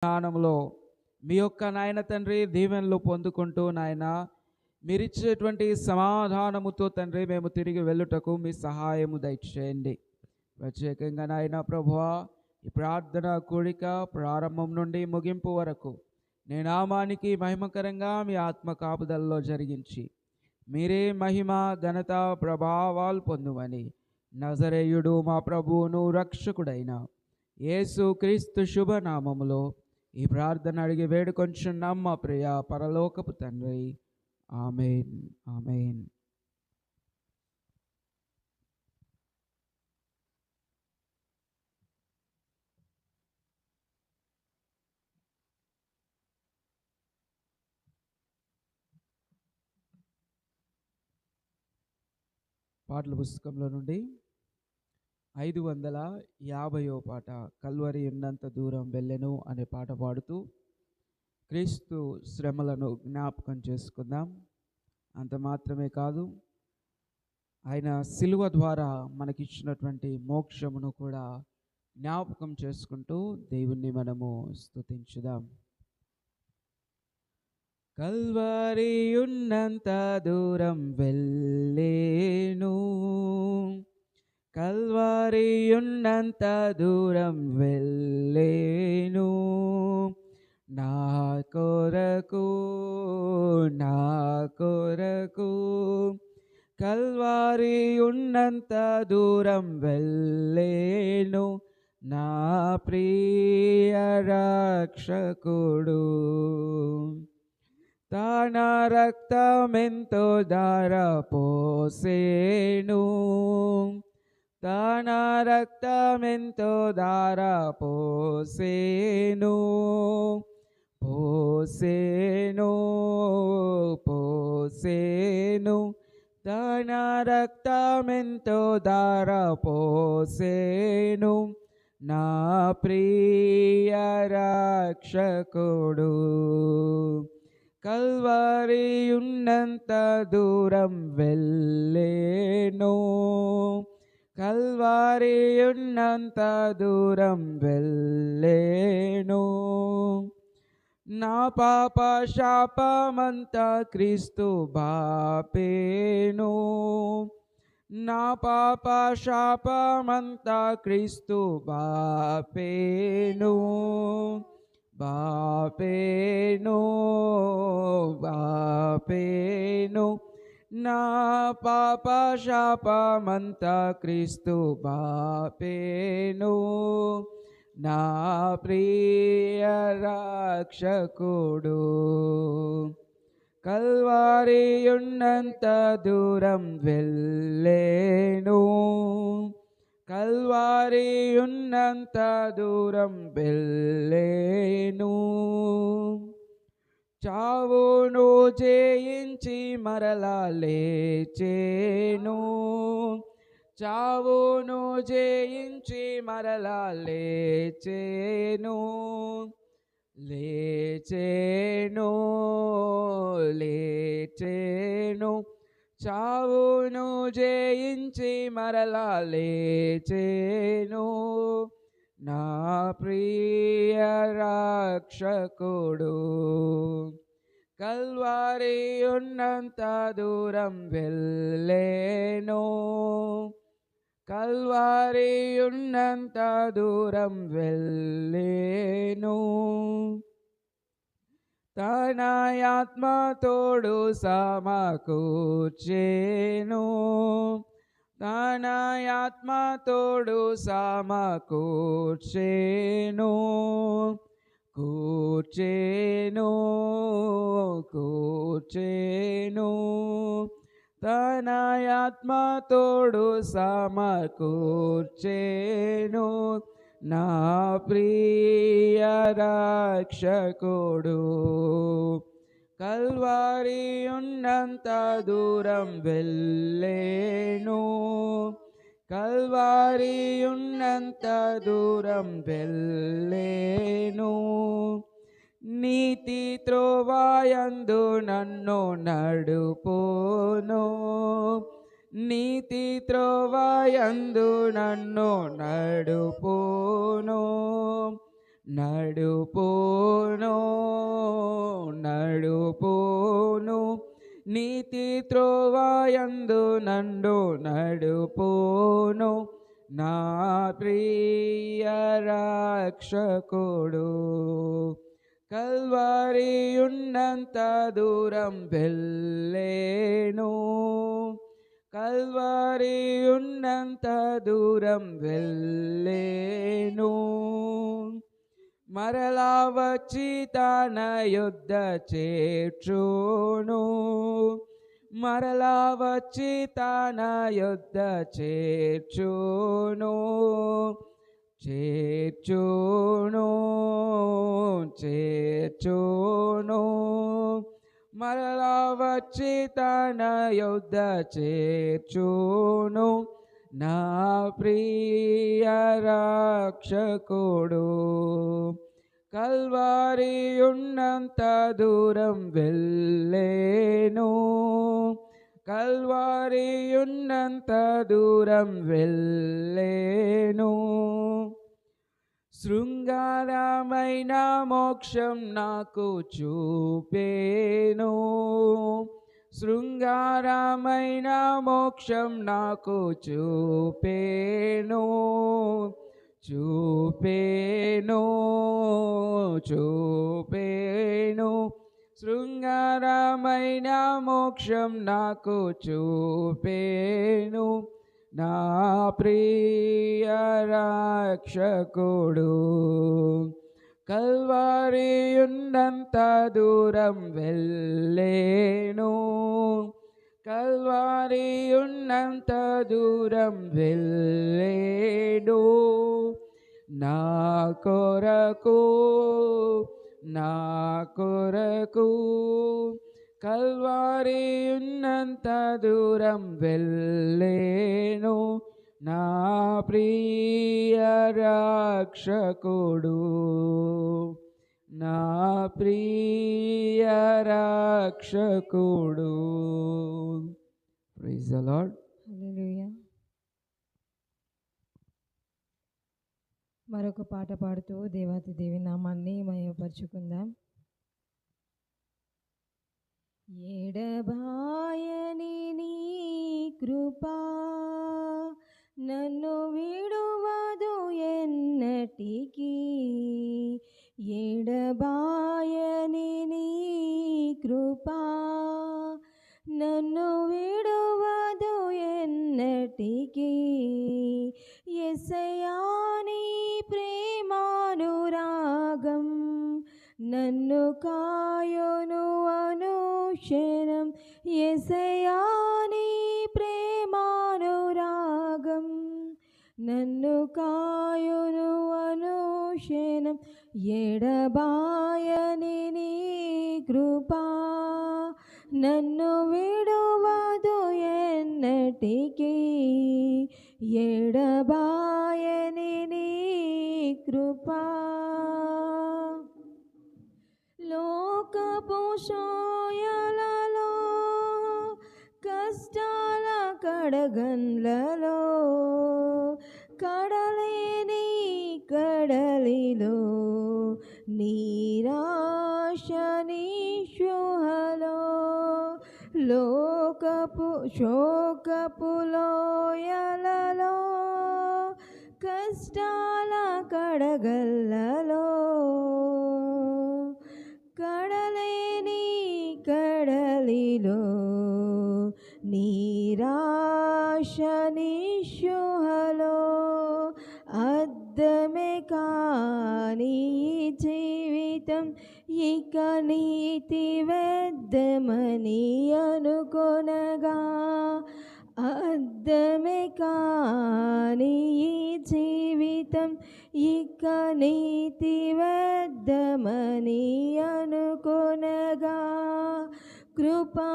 జ్ఞానంలో మీ యొక్క నాయన తండ్రి దీవెనలు పొందుకుంటూ నాయన మీరిచ్చేటువంటి సమాధానముతో తండ్రి మేము తిరిగి వెళ్ళుటకు మీ సహాయము దయచేయండి. ప్రత్యేకంగా నాయన ప్రభువా, ఈ ప్రార్థన కూడిక ప్రారంభం నుండి ముగింపు వరకు నీ నామానికి మహిమకరంగా మీ ఆత్మ కాపుదలలో జరిగించి మీరే మహిమ ఘనత ప్రభావాలు పొందుమని నజరేయుడు మా ప్రభువును రక్షకుడైన యేసు క్రీస్తు శుభనామములో ఈ ప్రార్థన అడిగి వేడుకొంచున్నాం మా ప్రియ పరలోకపు తండ్రి. ఆమేన్, ఆమేన్. పాటల పుస్తకంలో నుండి 550వ పాట, కల్వరి ఉన్నంత దూరం వెళ్ళెను అనే పాట పాడుతూ క్రీస్తు శ్రమలను జ్ఞాపకం చేసుకుందాం. అంత మాత్రమే కాదు, ఆయన శిలువ ద్వారా మనకిచ్చినటువంటి మోక్షమును కూడా జ్ఞాపకం చేసుకుంటూ దేవుణ్ణి మనము స్తుతించుదాం. కల్వరి ఉన్నంత దూరం వెళ్ళేను, కల్వరి ఉన్నంత దూరం వెళ్ళేను, నా కొరకు, నా కొరకు. కల్వరి ఉన్నంత దూరం వెళ్ళేను నా ప్రియ రక్షకుడు. తన రక్తమెంతో ధార పోసేను, తన రక్తమెంతో ధార పోసేను, పోసేను, పోసేను. తన రక్తమెంతో ధార పోసేను నా ప్రియ రక్షకుడు. కల్వరి ఉన్నంత దూరం వెళ్ళేను, కల్వరి ఉన్నంత దూరం వెళ్ళేను, నా పాప శాపమంతా క్రీస్తు బాపేను, నా పాప శాపమంతా క్రీస్తు బాపేను, బాపేను, బాపేను. నా పాప శాపమంతా క్రీస్తు బాపేను నా ప్రియ రక్షకుడు. కల్వరి ఉన్నంత దూరం వెళ్ళేను, కల్వరి ఉన్నంత దూరం వెళ్ళేను, చావును జయించి మరలా లేచేను, చావును జయించి మరలా లేచేను, లేచేను, లేచేను. చావును జయించి మరలా లేచేను నా ప్రియ రక్షకుడు. కల్వరి ఉన్నంత దూరం వెళ్ళేను, కల్వరి ఉన్నంత దూరం వెళ్ళేను, తన ఆత్మతోడు సమకూర్చెను, తన ఆత్మతోడు సమకూర్చెను, కూర్చెను, కూర్చెను. తన ఆత్మతోడు సమకూర్చెను నా ప్రియ రక్షకుడు. కల్వరి ఉన్నంత దూరం వెళ్ళేను, కల్వరి ఉన్నంత దూరం వెళ్ళేను, నీతి త్రోవయందు నన్ను నడుపును, నీతి త్రోవయందు నన్ను నడుపును, నడుపును నడుపును నీతి త్రోవయందు నన్ను నడుపును నా ప్రియ రక్షకుడు. కల్వరి ఉన్నంత దూరం వెళ్ళేను, కల్వరి ఉన్నంత దూరం వెళ్ళేను. మరలా వచ్చి తన యుద్ధ చేర్చును, మరలా వచ్చి తన యుద్ధ చేర్చును, చేర్చును చేర్చును. మరలా వచ్చి తన యుద్ధ చేర్చును నా ప్రియ రక్షకుడు. కల్వరి ఉన్నంత దూరం వెళ్ళేను, కల్వరి ఉన్నంత దూరం వెళ్ళేను. శృంగారమైన మోక్షం నాకు చూపేను, శృంగారమైన మోక్షం నాకు చూపేను, చూపేను చూపేను. శృంగారమైన మోక్షం నాకు చూపేను నా ప్రియ రక్షకుడు. కల్వరి ఉన్నంత దూరం వెళ్ళేను, కల్వరి ఉన్నంత దూరం వెళ్ళేను. నా కొరకు నా కొరకు కల్వరి ఉన్నంత దూరం వెళ్ళేను నా ప్రియ రక్షకుడు, నా ప్రియ రక్షకుడు. Praise the Lord. హల్లెలూయా. మరొక పాట పాడుతూ దేవాతి దేవి నామాన్ని మహిమపరుచుకుందాం. ఎడబాయని నీ కృపా నన్ను విడువదు ఎన్నటికీ, ఎడబాయని నీ కృపా నన్ను విడువదు ఎన్నటికీ. యేసయ్యా నీ ప్రేమానురాగం నన్ను కాయును అనుక్షణం, యేసయ్యా నీ ప్రేమానురాగం నన్ను కాయును అనుక్షణం. ఎడబాయని నీ కృపా నన్ను విడువదు ఎన్నటికీ, ఎడబాయని నీ కృపా. లోకపు శోయలలో కష్టాల కడగండ్లలో కడలేని కడలిలో నిరాశ నిశోహలో, లోకపు శోకపు లోయలలో కష్టాల కడగల్లలో కడలేని కడలిలో నిరాశ నిశోహలో. అద్దమే కాని జీవితం ఇక నీతి వెద్దమని అనుకొనగా, అద్దమే కాని జీవితం ఇక నీతి వెద్దమని అనుకొనగా, కృపా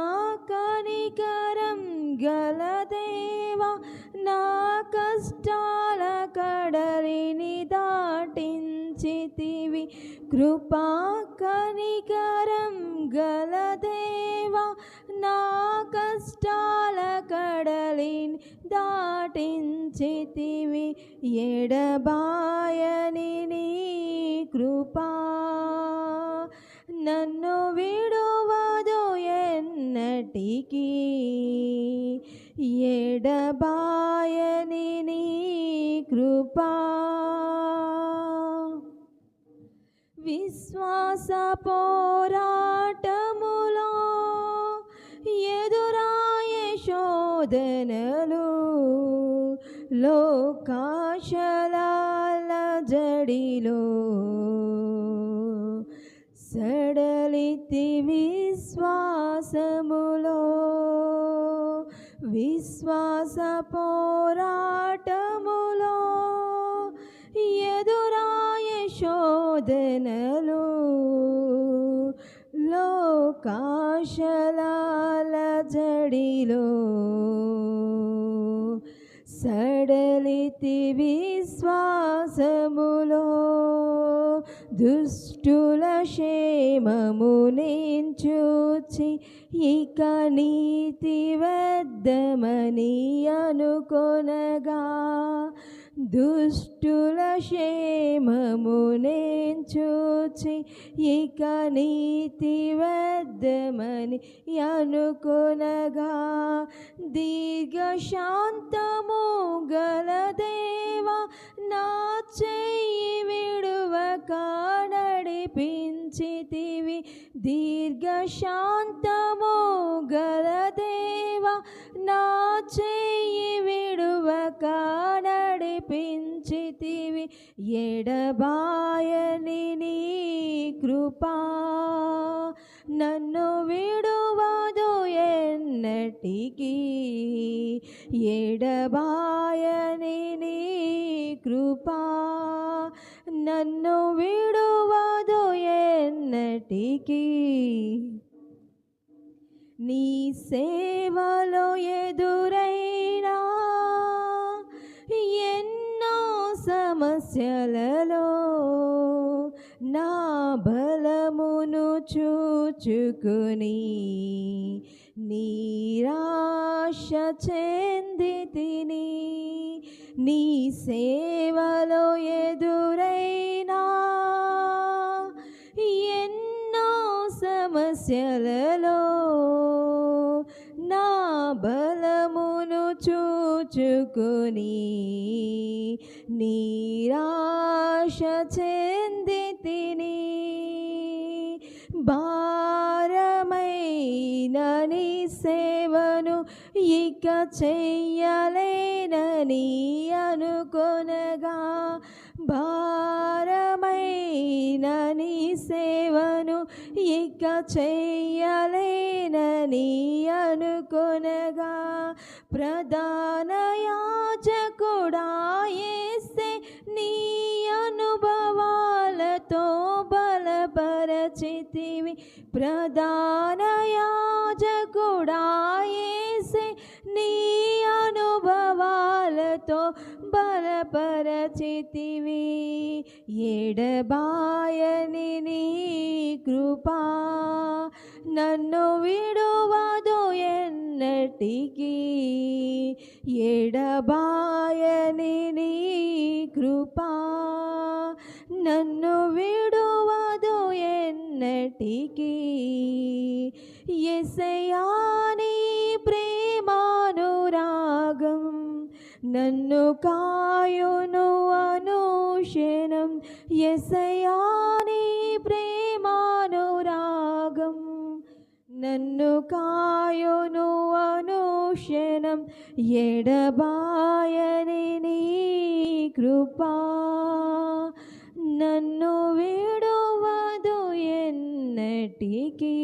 కనికరం గల దేవా నా కష్టాల కడలిని దాటించితివి, కృపా కనికరం గల దేవా నా కష్టాల కడలిని దాటించితివి, ఎడబాయని నీ కృపా నన్ను విడువదు ఎన్నటికీ, ఎడబాయని నీ కృపా. విశ్వాస పోరాటములో ఎదురాయే శోధనలు, లోకాశలాల జడిలో సడలితి విశ్వాసములో. విశ్వాస పోరాటములో ఎదురాయే శోధనలు, లోకాశలాల జడిలో సడలితి విశ్వాసములో. దుష్టుల క్షేమము నేను చూచి ఇక నీతి వద్దమని అనుకొనగా, దుష్టుల క్షేమము నేను చూచి ఇక నీతి వద్దమని అనుకొనగా, దీర్ఘశాంతము గల దేవా నా చెయ్యి విడువక నడిపించితివి, దీర్ఘశాంతము గల దేవా నా చెయ్యి విడువక నడిపించితివి, ఎడబాయని నీ కృపా నన్ను విడువదు ఎన్నటికీ, ఎడబాయని నీ కృపా నన్ను విడువదు ఎన్నటికీ. నీ సేవలో ఎదురైనా ఎన్నో సమస్యలలో నా బలమును చూచుకుని నిరాశ చెందితిని, నీ సేవలో ఎదురైనా ఎన్నో సమస్యలలో నా బలమును చూచుకుని నిరాశ చెందితిని, భారమైన నీ సేవను ఇక చెయ్యలేనని అనుకొనగా, భారమైన నీ సేవను ఇక చెయ్యలేనని అనుకొనగా, ప్రధాన యాజకుడా యేసే నీ అనుభవాలతో బలపరచితివి, ప్రధాన యాజకుడా యేసే నీ అనుభవాలతో బలపరచితివి, ఎడబాయని నీ కృపా నన్ను విడువదు ఎన్నటికీ, ఎడబాయని నీ కృపా నన్ను విడువదు ఎన్నటికీ. యేసయ్యా నీ ప్రేమానురాగం నన్ను కాయును అనుక్షణం, యేసయ్యా నీ ప్రేమానురాగం నన్ను కాయును అనుక్షణం, ఎడబాయని నీ కృపా నన్ను విడువదు ఎన్నటికీ.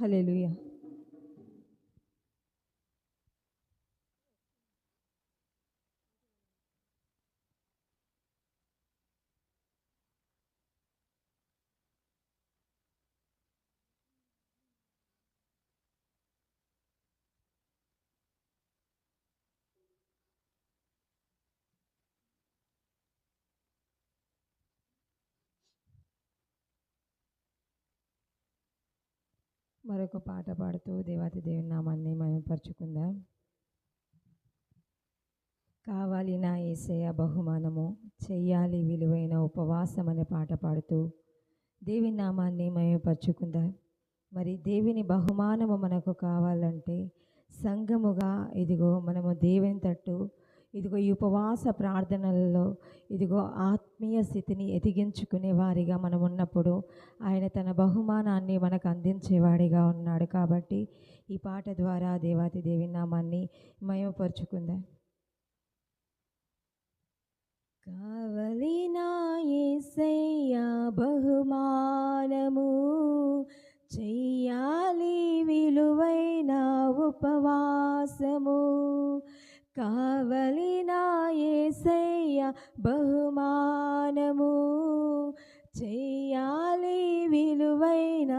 హల్లెలూయా. మరొక పాట పాడుతూ దేవాతి దేవుని నామాన్ని మహిమపరచుకుందాం. కావాలి నా యేసయ్య బహుమానము, చెయ్యాలి విలువైన ఉపవాసం అనే పాట పాడుతూ దేవుని నామాన్ని మహిమపరచుకుందాం. మరి దేవుని బహుమానము మనకు కావాలంటే సంఘముగా ఇదిగో మనము దేవుని తట్టు ఇదిగో ఈ ఉపవాస ప్రార్థనలలో ఇదిగో ఆత్మీయ స్థితిని ఎదిగించుకునే వారిగా మనం ఉన్నప్పుడు ఆయన తన బహుమానాన్ని మనకు అందించేవాడిగా ఉన్నాడు. కాబట్టి ఈ పాట ద్వారా దేవాతి దేవి నామాన్ని మహిమపరచుకుందాం. కావలి నా యేసయ్య బహుమానము, చెయ్యాలి విలువైన ఉపవాసము. కావలి నా యేసయ్య బహుమానము, చెయ్యాలి విలువైన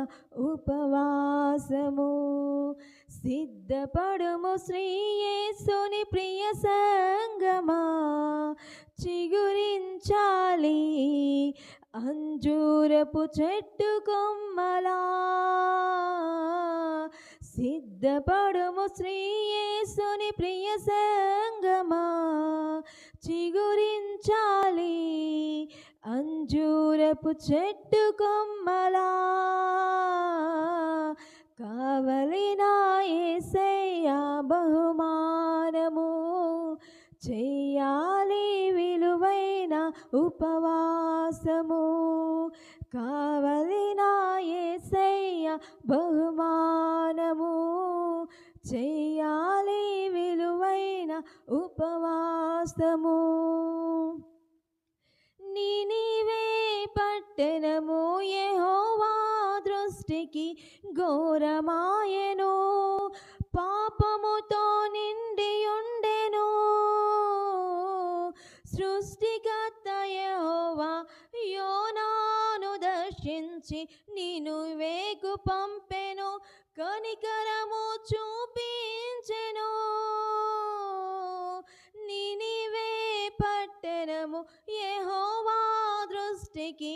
ఉపవాసము. సిద్ధపడుము శ్రీ యేసుని ప్రియ సంగమా, చిగురించాలి అంజూరపు చెట్టు కొమ్మలా. సిద్ధపడుము శ్రీ యేసుని ప్రియ సంగమా, చిగురించాలి అంజూరపు చెట్టు కొమ్మలా. కావలి నా యేసయ్య బహుమానము, చెయ్యాలి విలువైన ఉపవాసము. కావలి నా యేసయ్య బహుమానము, చెయ్యాలి విలువైన ఉపవాసము. నీనివే పట్టణము యెహోవా దృష్టికి ఘోరమాయెను, పాపముతో నిండి ఉండెను. సృష్టికర్త యెహోవా యోనాను దర్శించి నీనివేకు పంపెను, కనికరము చూపించెను. నీనివే పట్టణము యెహోవా దృష్టికి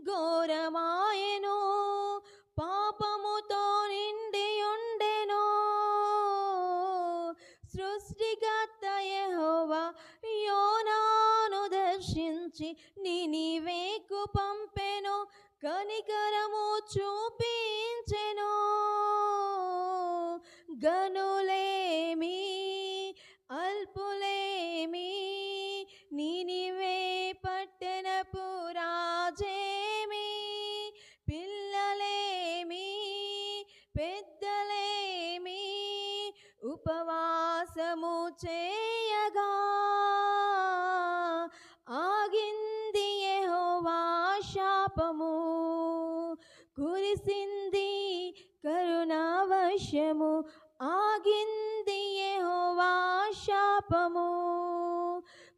ఘోరమాయెను, పాపముతో నిండి ఉండెను. సృష్టికర్త యెహోవా యోనాను దర్శించి నీనివేకు పంపెను, కనికరము చూపించెను. గనులేమి అల్పులేమి, నీనివే పట్టణపు రాజేమి, పిల్లలేమి పెద్దలేమి ఉపవాసము చేయగా ఆగింది యెహోవా శాపము, కురిసింది కరుణా వర్షము. ఆగింది యెహోవా శాపము,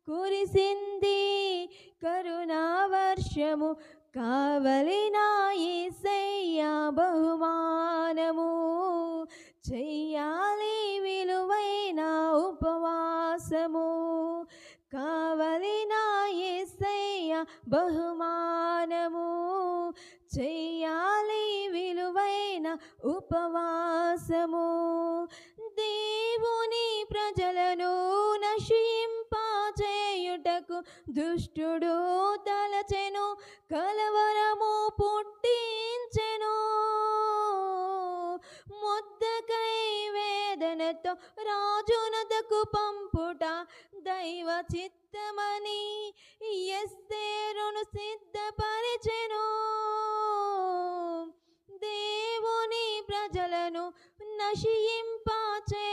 కురిసింది కరుణా వర్షము. కావలి నా యేసయ్య బహుమానము, చెయ్యాలి విలువైన ఉపవాసము. కావలి నా యేసయ్య బహుమానము, చెయ్యాలి విలువైన ఉపవాసము. దేవుని ప్రజలను నశింపచేయుటకు దుష్టుడు తలచెను, కలవరము పుట్టించెను. మొద్దకై వేదనతో రాజునొద్దకు పంపుట దైవ చిత్తమని ఎస్తేరును సిద్ధపరిచెను. దేవుని ప్రజలను నశింపచేయుటకు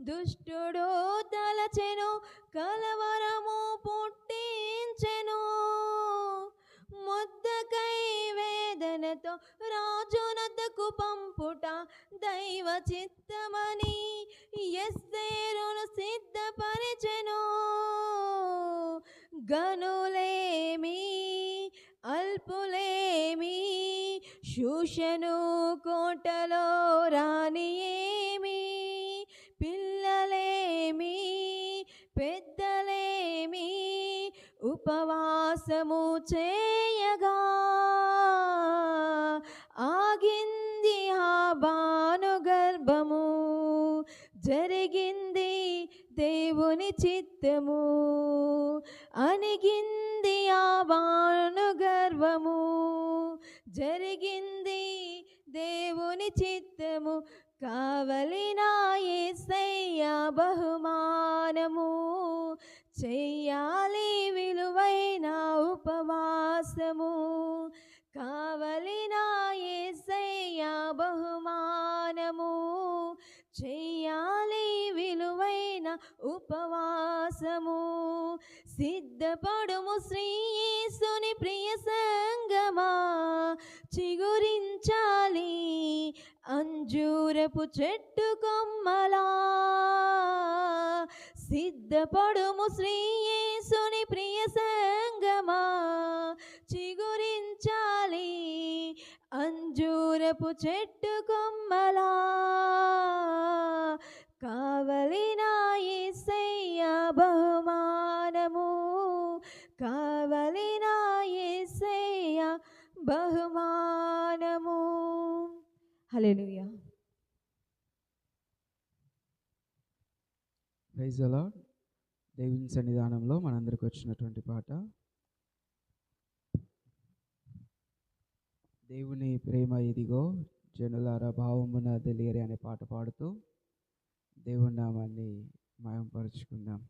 దుష్టుడు తలచెను, కలవరము పుట్టించెను. మొద్దకై వేదనతో రాజునొద్దకు పంపుట దైవ చిత్తమని ఎస్తేరును సిద్ధపరిచెను. గనులేమి అల్పులేమి, శూషను కోటలో రానియేమి, పిల్లలేమి పెద్దలేమి ఉపవాసము చేయగా ఆగింది దేవుని చిత్తము, అణిగింది ఆ వాను గర్వము. జరిగింది దేవుని చిత్తము, కావలిన యేసయ్య బహుమానము. చెయ్యాలి విలువైన ఉపవాసము, కావలిన యేసయ్య బహుమానము. చెయ్యాలి విలువైన ఉపవాసము. సిద్ధపడుము శ్రీ యేసుని ప్రియ సంగమా, చిగురించాలి అంజూరపు చెట్టు కొమ్మలా. సిద్ధపడుము శ్రీ యేసుని ప్రియ సంగమా, చిగురించాలి అంజూరపు చెట్టు కొమ్మలా. కావలిన యేసయ్య బహుమానము, కావలిన యేసయ్య బహుమానము. హల్లెలూయా. Praise the Lord. దేవుని సన్నిధానంలో మనందరికి వచ్చినటువంటి పాట దేవుని ప్రేమ ఇదిగో జనులారా భావమున తెలియరే అనే పాట పాడుతూ దేవుని నామాన్ని మయంపరుచుకుందాం.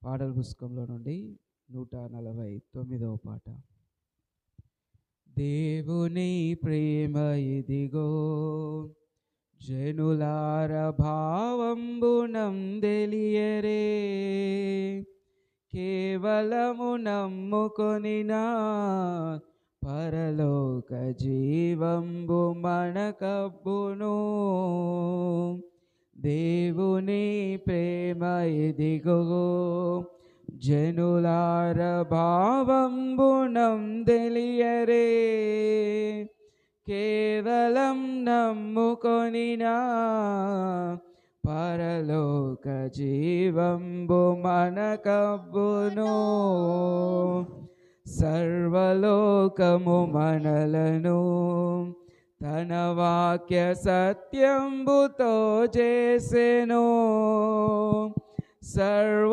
పాటల పుస్తకంలో నుండి 149వ పాట. దేవుని ప్రేమ ఇదిగో జనులార భావంబునం తెలియరే, కేవలము నమ్ముకొనినా పరలోక జీవంబు మనకబ్బును. దేవుని ప్రేమ ఇదిగో జనులార భావంబునం తెలియరే, కేవలం నమ్ముకొనినా పరలోక జీవంబు మనకబ్బును. సర్వలోకము మనలను తన వాక్య సత్యంబుతో చేసెను, సర్వోపకారుడుండే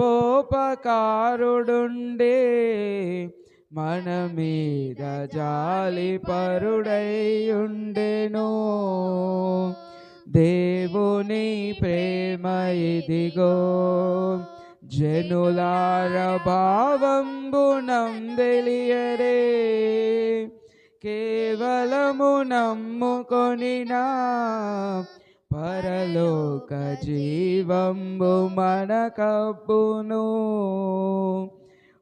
మన మీద జాలి పరుడైయుండెను. దేవుని ప్రేమ ఇదిగో జనులార భావంబునం తెలియరే, కేవలము నమ్ముకొనినా పరలోక జీవంబు మనకబ్బును.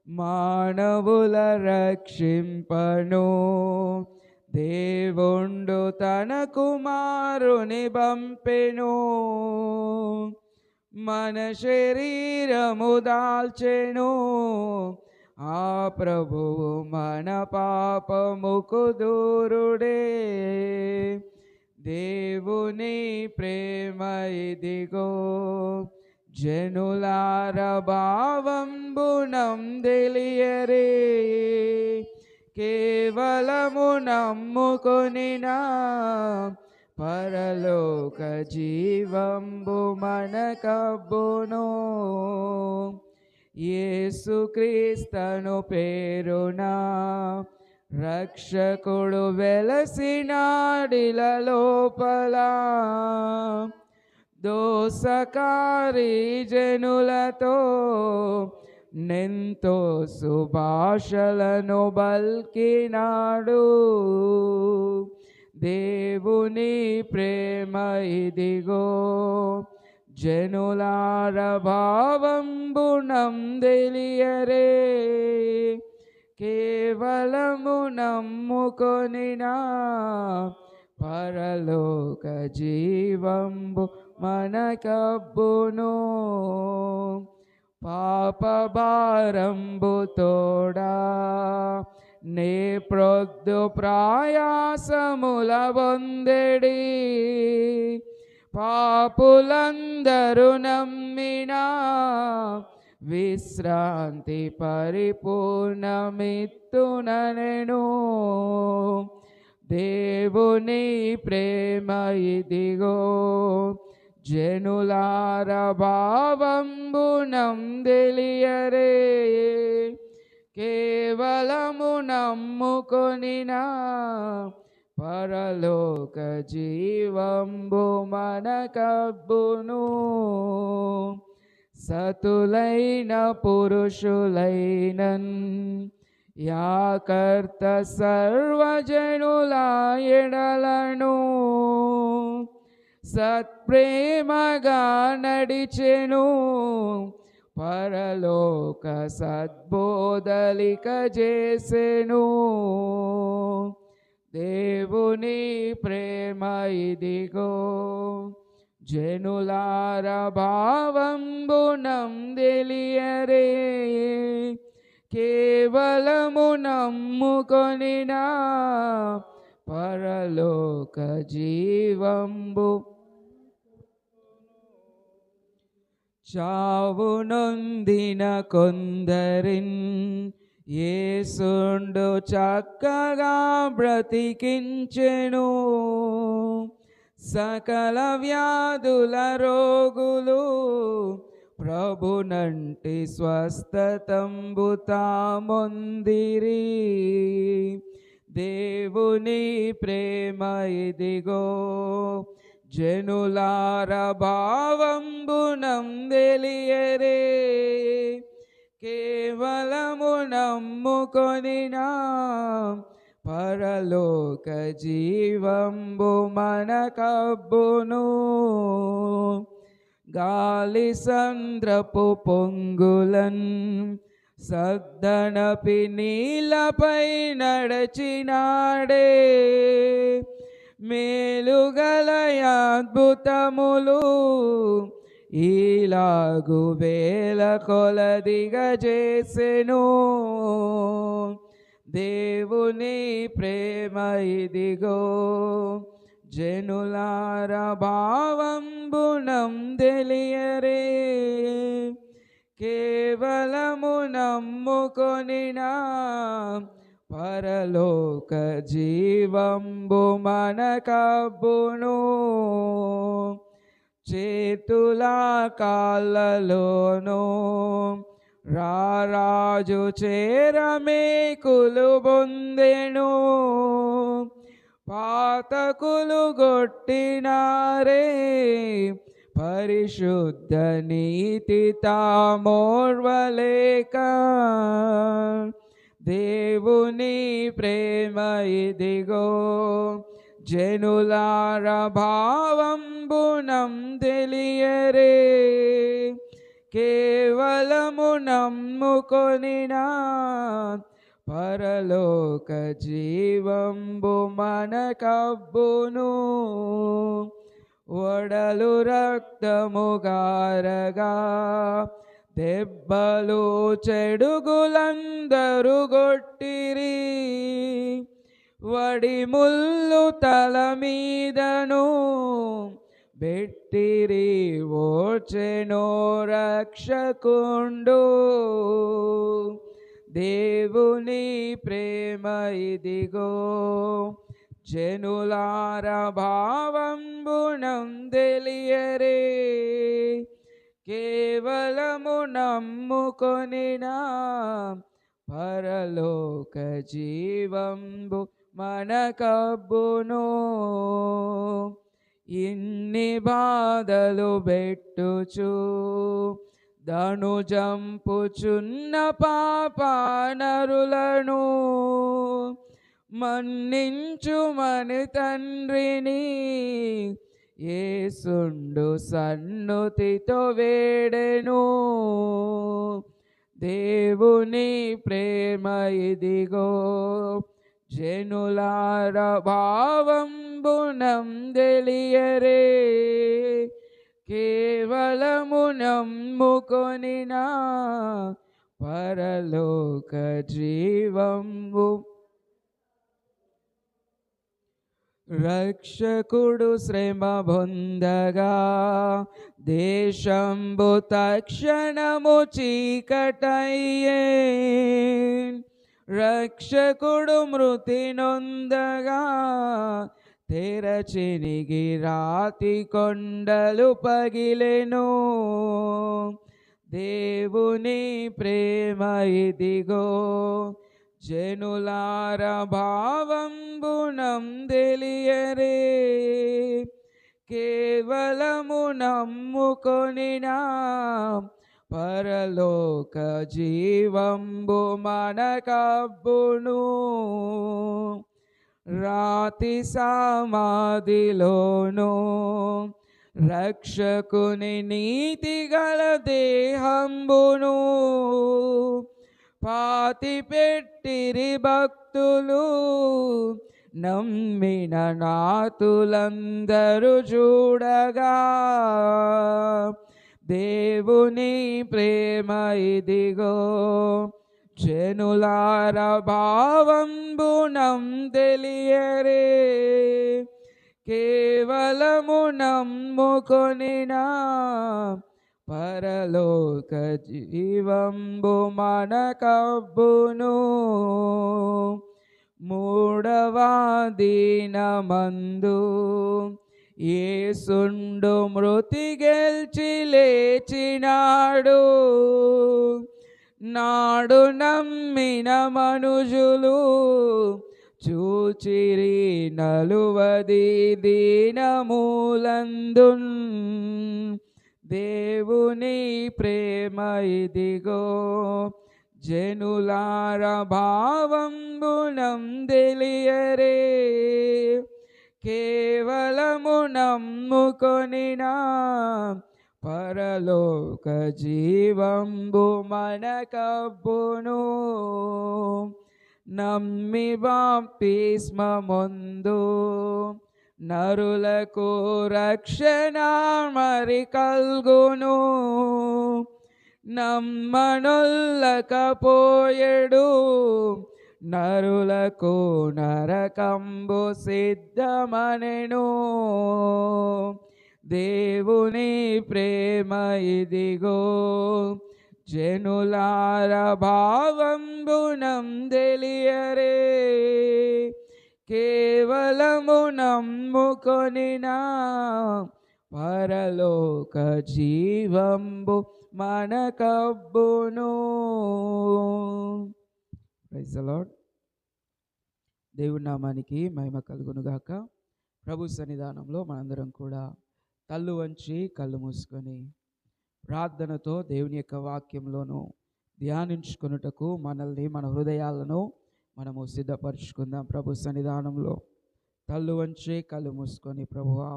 మానవుల రక్షింపను దేవుండు తన కుమారుని పంపెను, మన శరీరము దాల్చెను ఆ ప్రభువు మన పాపముకు దూరుడే. దేవుని ప్రేమ ఇదిగో జనులార భావంబునం తెలియరే, కేవలము నమ్ముకొనినా పరలోక జీవంబు మనకబ్బును. యేసుక్రీస్తను పేరునా రక్షకుడు వెలసినాడిల లోపల, దోసకారి జనులతో నెంతో సుభాషలను బల్కినాడు. దేవుని ప్రేమ ఇదిగో జనులార భావంబునం తెలియరే, కేవలము నమ్ముకొనినా పరలోక జీవంబు మనకబ్బును. పాప భారంబు తోడా నే ప్రొద్దు ప్రయాసముల పొందెడి, పాపులందరూ నమ్మినా విశ్రాంతి పరిపూర్ణమిత్తుననెను. దేవుని ప్రేమ ఇదిగో జనులార భావంబునం తెలియరే, కేవలము నమ్ముకొనినా పరలోక జీవంబు మనకబ్బును. సతులైన పురుషులైనన్ యాకర్త సర్వజనుల ఎడలను సత్ప్రేమగా నడిచెను, పరలోక సద్బోధలిక చేసెను. దేవుని ప్రేమ ఇదిగో, జనులార భావంబునం తెలియరే, కేవలము నమ్ముకొనినా పరలోక జీవంబు. చావునొందిన కొందరిన్ యేసుండు చక్కగా బ్రతికించెను, సకల వ్యాధుల రోగులు ప్రభునంటి స్వస్థతంబు తామొందిరి. దేవుని ప్రేమ ఇదిగో, జనులార భావంబునం తెలియరే, కేవలము నమ్ముకొనినా పరలోక జీవంబు మనకబ్బును. గాలి సంద్రపు పొంగులన్ సద్దనపి నీలపై నడచినాడే, మేలుగల అద్భుతములు ఈలాగు వేల కొలదిగా చేసెను. దేవుని ప్రేమ ఇదిగో, జనులార భావంబునం తెలియరే, కేవలము నమ్ముకొనినా పరలోక జీవంబు మనకబ్బును. చేతుల కాళ్ళలోనూ రారాజు చేరమేకులు బొందెను, పాతకులు గొట్టినారే, పరిశుద్ధ నీతి తామోర్వలేక. దేవుని ప్రేమ ఇదిగో, జనులార భావంబునం తెలియరే, కేవలము నమ్ముకొనినా పరలోక జీవంబు మనకబ్బును. వడలు రక్తము గారగా దెబ్బలు చెడుగులందరు గొట్టిరి, వడి ముళ్ళు తల మీదను బెట్టిరి, ఓచెనో రక్షకుండు. దేవుని ప్రేమ ఇదిగో, జనులార భావంబునం తెలియరే, కేవలము నమ్ముకొనినా పరలోక జీవంబు మనకబ్బును. ఇన్ని బాధలు బెట్టుచు ధనుజంపుచున్న పాపానరులను మన్నించుమని తండ్రిని యేసుండు సన్నుతితో వేడెను. దేవుని ప్రేమ ఇదిగో, జనులార భావంబునం తెలియరే, కేవలము నమ్ముకొనినా పరలోక జీవంబు. రక్షకుడు శ్రమ పొందగా దేశంబు తక్షణము చీకటయ్యే, రక్షకుడు మృతి నొందగా తెరచినిగి రాతి కొండలు పగిలెను. దేవుని ప్రేమ ఇదిగో, జనులార భావంబునం తెలియరే. కేవలము నమ్ముకొనినా పరలోక జీవంబు మనకబ్బును. రాతి సమాధిలోను రక్షకుని నీతిగల దేహంబును పాతి పెట్టిరి భక్తులు. నమ్మిన నాతులందరూ చూడగా, దేవుని ప్రేమ ఇదిగో, జనులార భావంబునం తెలియరే. కేవలము నమ్ముకొనినా పరలోక జీవంబు మనకబ్బును. మూడవ దినమందు యేసుండు మృతి గెల్చి లేచినాడు. నాడు నమ్మిన మనుజులు చూచిరి నలువది దీనములందున్. దేవుని ప్రేమ ఇదిగో, జనులార భావంబునం తెలియరే. కేవలము నమ్ముకొనినా పరలోక జీవంబు మనకబ్బును. నమ్మి బాప్తిస్మమొందు నరులకు రక్షణ మరి కల్గును. నమ్మనొల్లకపోయెడు నరులకు నరకంబు సిద్ధమనెను. దేవుని ప్రేమ ఇదిగో, జనులార భావంబునం తెలియరే. కేవలము నమ్ముకొనినా పరలోక జీవంబు మనకబ్బును. Praise the Lord. దేవుని నామానికి మహిమ కలుగును గాక. ప్రభు సన్నిధానంలో మనందరం కూడా తల్లు వంచి కళ్ళు మూసుకొని ప్రార్థనతో దేవుని యొక్క వాక్యంలోను ధ్యానించుకొనుటకు మనల్ని మన హృదయాలను మనము సిద్ధపరచుకుందాం. ప్రభు సన్నిధానంలో తల్లు వంచి కళ్ళు మూసుకొని, ప్రభువా,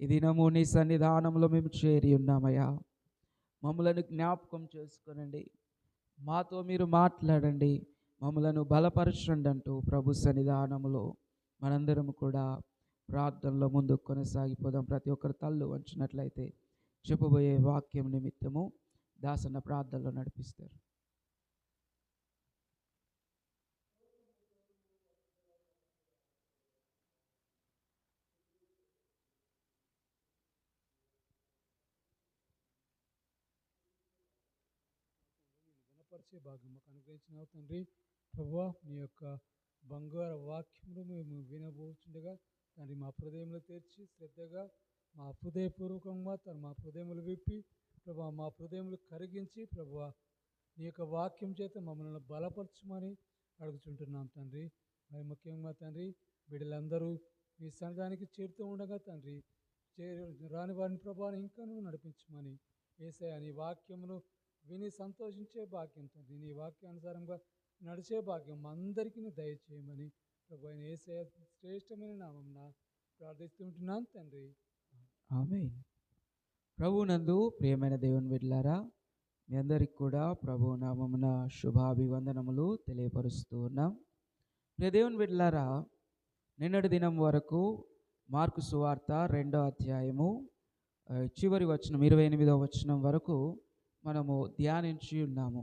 ఈ దినము నీ సన్నిధానంలో మేము చేరి ఉన్నామయ్యా. మమ్మలను జ్ఞాపకం చేసుకొనండి, మాతో మీరు మాట్లాడండి, మమ్మలను బలపరచండి అంటూ ప్రభు సన్నిధానంలో మనందరం కూడా ప్రార్థనలో ముందుకు కొనసాగిపోదాం. ప్రతి ఒక్కరు తల్లు వంచినట్లయితే చెప్పబోయే వాక్యం నిమిత్తము దాసన్న ప్రార్థనలో నడిపిస్తారు. గుణపరిచే భాగ్యం మాకు అనుగ్రహించినావు తండ్రి. ప్రభువా, నీ యొక్క బంగారు వాక్యములు మేము వినబోచుండగా తండ్రి మా హృదయంలో తెరిచి శ్రద్ధగా మా హృదయపూర్వకంగా మా హృదయములు విప్పి ప్రభా మా హృదయములు కరిగించి ప్రభువా నీ యొక్క వాక్యం చేత మమ్మల్ని బలపరచమని అడుగుచుంటున్నాం తండ్రి. మరి ముఖ్యంగా తండ్రి, బిడ్డలందరూ మీ సంఘానికి చేరుతూ ఉండగా తండ్రి, రాని వారిని ప్రభావం ఇంకాను నడిపించమని యేసయ్య నీ వాక్యమును విని సంతోషించే భాగ్యం తండ్రి, నీ వాక్యానుసారంగా నడిచే భాగ్యం అందరికీ దయచేయమని ప్రభు అయిన యేసయ్య శ్రేష్టమైన నామమున ప్రార్థిస్తుంటున్నాను తండ్రి. ఆమేన్. ప్రభువునందు ప్రియమైన దేవుని బిడ్డలారా, మీ అందరికి కూడా ప్రభు నామమున శుభాభివందనములు తెలియపరుస్తూ ఉన్నాం. ప్రియ దేవుని బిడ్డలారా, నిన్నటి దినం వరకు మార్కు సువార్త 2వ అధ్యాయము చివరి వచనం 28వ వచనం వరకు మనము ధ్యానించి ఉన్నాము.